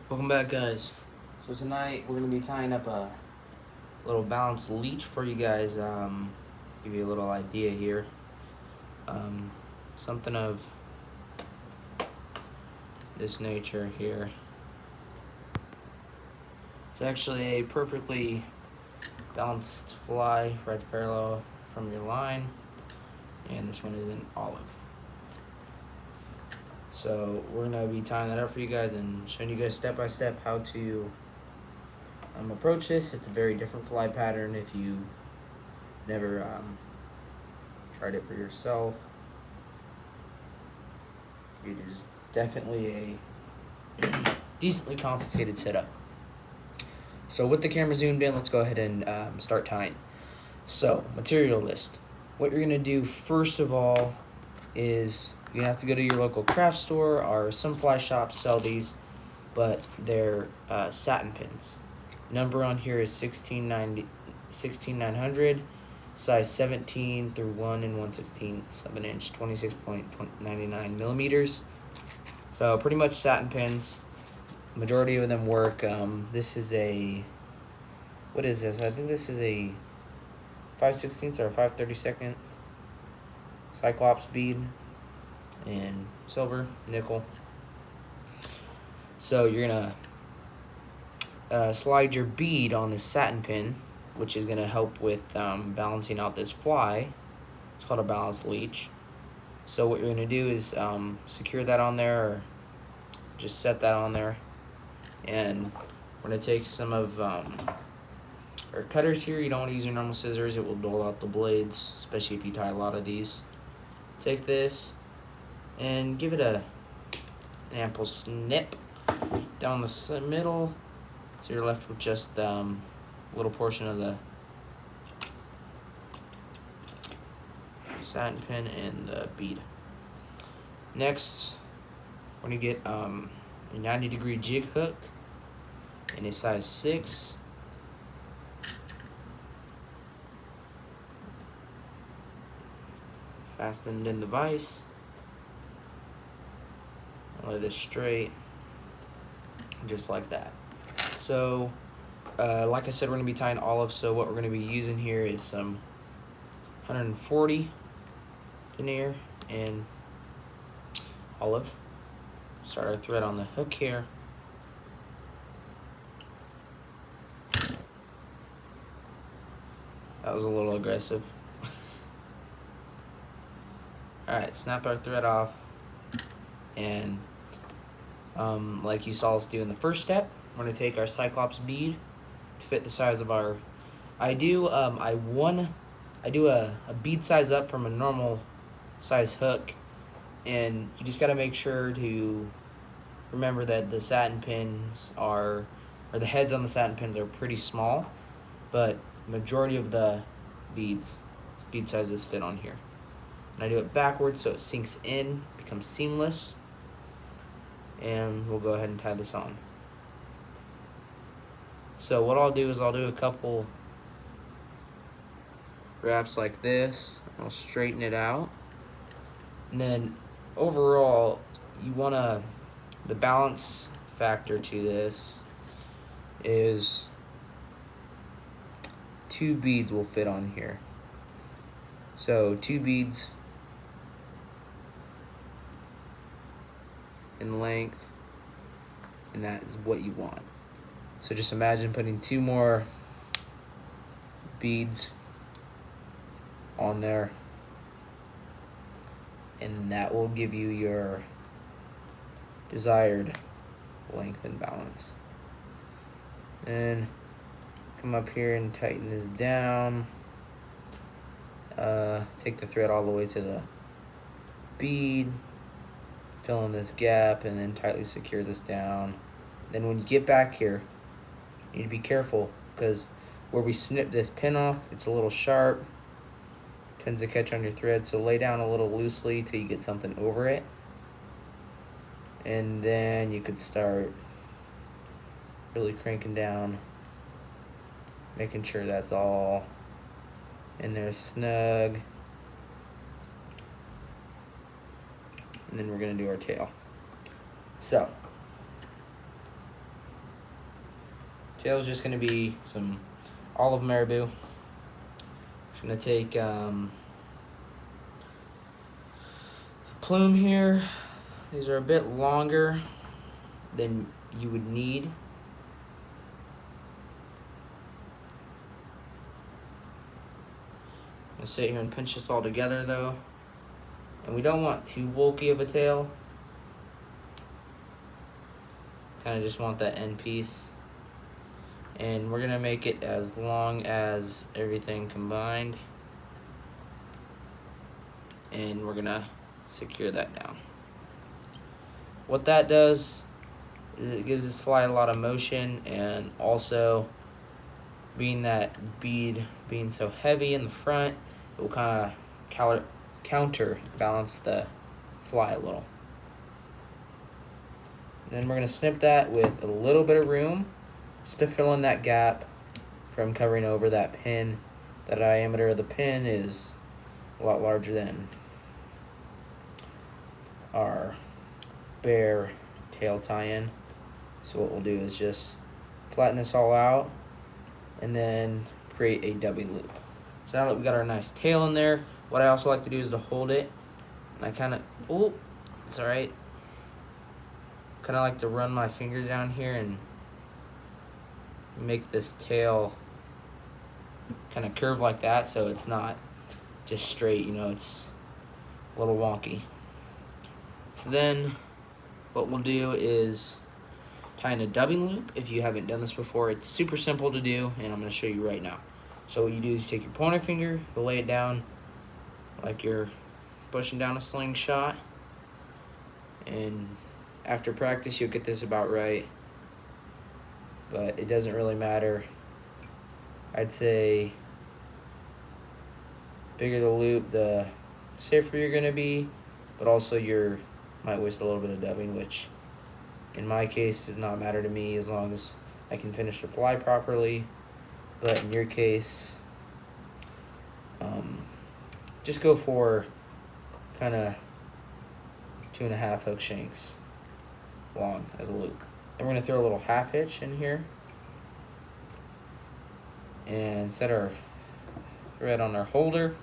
Welcome back, guys. So tonight we're gonna be tying up a little balanced leech for you guys. Give you a little idea here. Something of this nature here. It's actually a perfectly balanced fly, right parallel from your line, and this one is in olive. So we're gonna be tying that up for you guys and showing you guys step by step how to approach this. It's a very different fly pattern if you've never tried it for yourself. It is definitely a decently complicated setup. So with the camera zoomed in, let's go ahead and start tying. So, material list. What you're gonna do first of all is you're gonna have to go to your local craft store, or some fly shops sell these, but they're satin pins. Number on here is 16900, size 17 through 1 1/16 of an inch, 26.99 millimeters. So pretty much satin pins. Majority of them work. This is a, what is this? I think this is a 5/16 or a 5/32 Cyclops bead in silver, nickel. So you're gonna slide your bead on this satin pin, which is gonna help with balancing out this fly. It's called a balanced leech. So what you're gonna do is secure that on there, or just set that on there, and we're gonna take some of our cutters here. You don't want to use your normal scissors; it will dull out the blades, especially if you tie a lot of these. Take this and give it an ample snip down the middle, so you're left with just a little portion of the satin pin and the bead. Next, we're gonna get a 90-degree jig hook in a size 6. Fastened in the vise. Lay this straight, just like that. So, like I said, we're gonna be tying olive. So what we're gonna be using here is some 140 denier and olive. Start our thread on the hook here. That was a little aggressive. Alright, snap our thread off, and like you saw us do in the first step, we're going to take our Cyclops bead to fit the size of our, I do a bead size up from a normal size hook, and you just got to make sure to remember that the satin pins are, or the heads on the satin pins are pretty small, but majority of the bead sizes fit on here. And I do it backwards so it sinks in, becomes seamless, and we'll go ahead and tie this on. So what I'll do is I'll do a couple wraps like this. I'll straighten it out, and then overall you want to, the balance factor to this is 2 beads will fit on here. So 2 beads in length, and that is what you want. So just imagine putting 2 more beads on there, and that will give you your desired length and balance. And come up here and tighten this down. Take the thread all the way to the bead, fill in this gap, and then tightly secure this down. Then when you get back here, you need to be careful, because where we snip this pin off, it's a little sharp, tends to catch on your thread, so lay down a little loosely till you get something over it, and then you could start really cranking down, making sure that's all in there snug. And then we're gonna do our tail. So Tail's just gonna be some olive marabou. Just gonna take plume here. These are a bit longer than you would need. I'm gonna sit here and pinch this all together though. And we don't want too bulky of a tail. Kind of just want that end piece. And we're gonna make it as long as everything combined. And we're gonna secure that down. What that does is it gives this fly a lot of motion, and also being that bead being so heavy in the front, it will kind of counterbalance the fly a little. Then we're gonna snip that with a little bit of room just to fill in that gap from covering over that pin. The diameter of the pin is a lot larger than our bare tail tie-in. So what we'll do is just flatten this all out and then create a dubbing loop. So now that we got our nice tail in there, what I also like to do is to hold it, and I kind of, oh, it's all right. Kind of like to run my finger down here and make this tail kind of curve like that, so it's not just straight, you know, it's a little wonky. So then what we'll do is tie in a dubbing loop. If you haven't done this before, it's super simple to do, and I'm going to show you right now. So what you do is take your pointer finger, you lay it down like you're pushing down a slingshot, and after practice you'll get this about right, but it doesn't really matter. I'd say bigger the loop, the safer you're going to be, but also you might waste a little bit of dubbing, which in my case does not matter to me as long as I can finish the fly properly. But in your case, just go for kind of 2.5 hook shanks long as a loop. Then we're going to throw a little half hitch in here and set our thread on our holder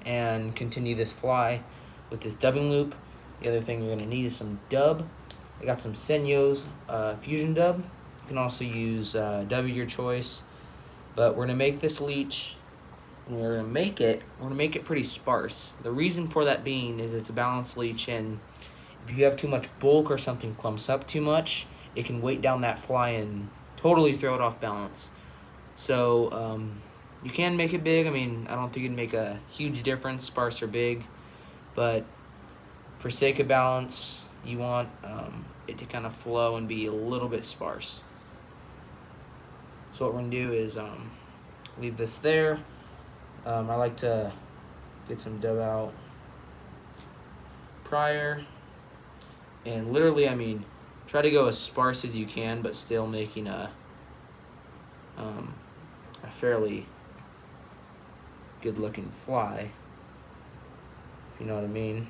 and continue this fly with this dubbing loop. The other thing you're going to need is some dub. I got some Senyo's fusion dub. You can also use dub of your choice, but we're going to make this leech, and we're going to make it pretty sparse. The reason for that being is it's a balanced leech, and if you have too much bulk or something clumps up too much, it can weight down that fly and totally throw it off balance. So you can make it big. I mean, I don't think it'd make a huge difference, sparse or big, but for sake of balance, you want it to kind of flow and be a little bit sparse. So what we're going to do is leave this there. I like to get some dub out prior. And literally, I mean, try to go as sparse as you can, but still making a fairly good looking fly, if you know what I mean.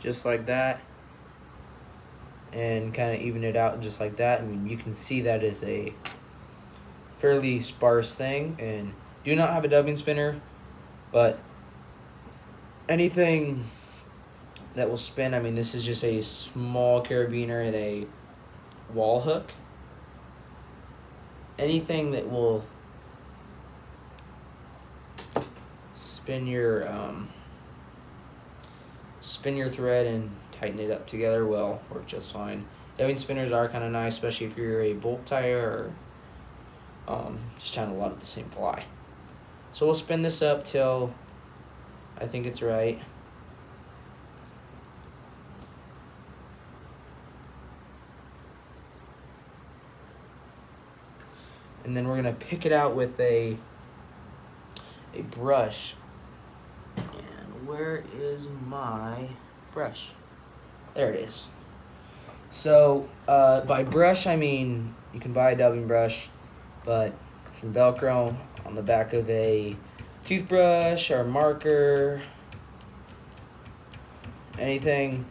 Just like that, and kind of even it out just like that. I mean, you can see that is a fairly sparse thing, and do not have a dubbing spinner, but anything that will spin, I mean, this is just a small carabiner and a wall hook. Anything that will spin your thread and tighten it up together will work just fine. Dubbing spinners are kind of nice, especially if you're a bolt tire or just trying to lot of the same fly. So we'll spin this up till I think it's right. And then we're gonna pick it out with a brush and where is my brush? There it is. So by brush, I mean you can buy a dubbing brush, but some Velcro on the back of a toothbrush or marker, anything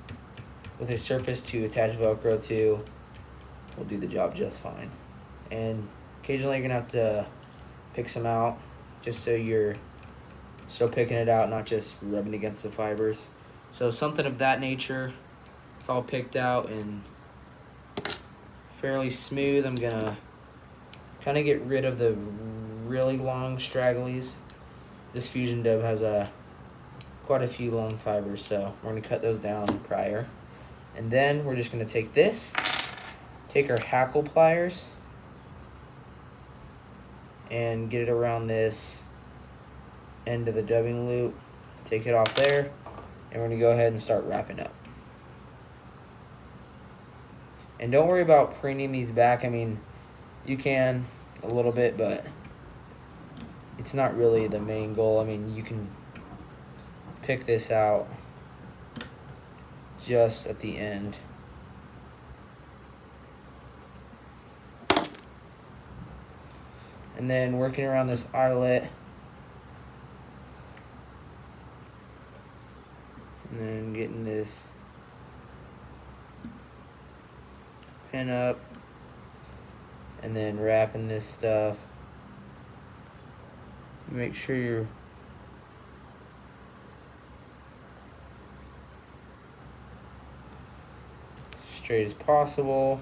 with a surface to attach Velcro to will do the job just fine. And occasionally you're gonna have to pick some out, just so you're still picking it out, not just rubbing against the fibers. So something of that nature. It's all picked out and fairly smooth. I'm gonna kind of get rid of the really long stragglies. This fusion dub has quite a few long fibers, so we're gonna cut those down prior. And then we're just gonna take our hackle pliers and get it around this end of the dubbing loop, take it off there, and we're gonna go ahead and start wrapping up. And don't worry about preening these back. I mean, you can a little bit, but it's not really the main goal. I mean, you can pick this out just at the end. And then working around this eyelet. And then getting this pin up. And then wrapping this stuff. Make sure you're straight as possible.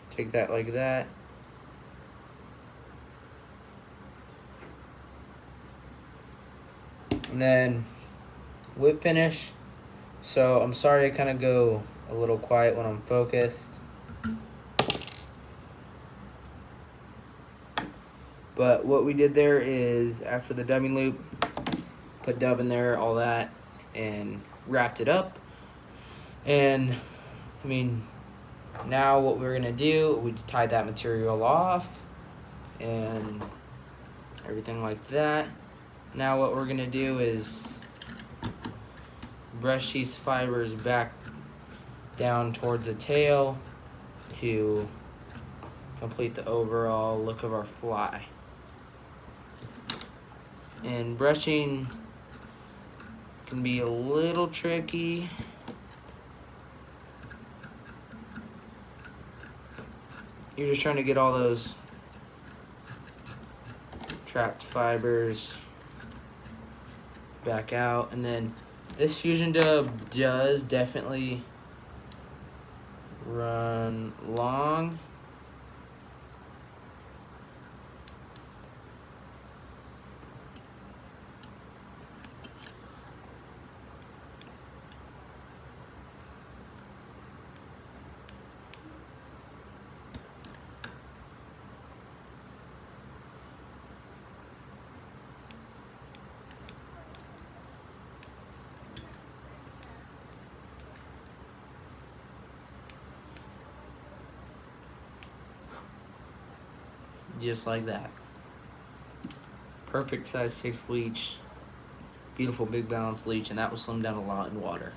Take that like that. And then whip finish. So I'm sorry I kind of go a little quiet when I'm focused. But what we did there is after the dubbing loop, put dub in there, all that, and wrapped it up. And I mean, now what we're gonna do, we tied that material off and everything like that. Now what we're gonna do is brush these fibers back down towards the tail to complete the overall look of our fly. And brushing can be a little tricky. You're just trying to get all those trapped fibers back out. And then this fusion dub does definitely run long. Just like that. Perfect size 6 leech. Beautiful big balanced leech, and that will slim down a lot in water.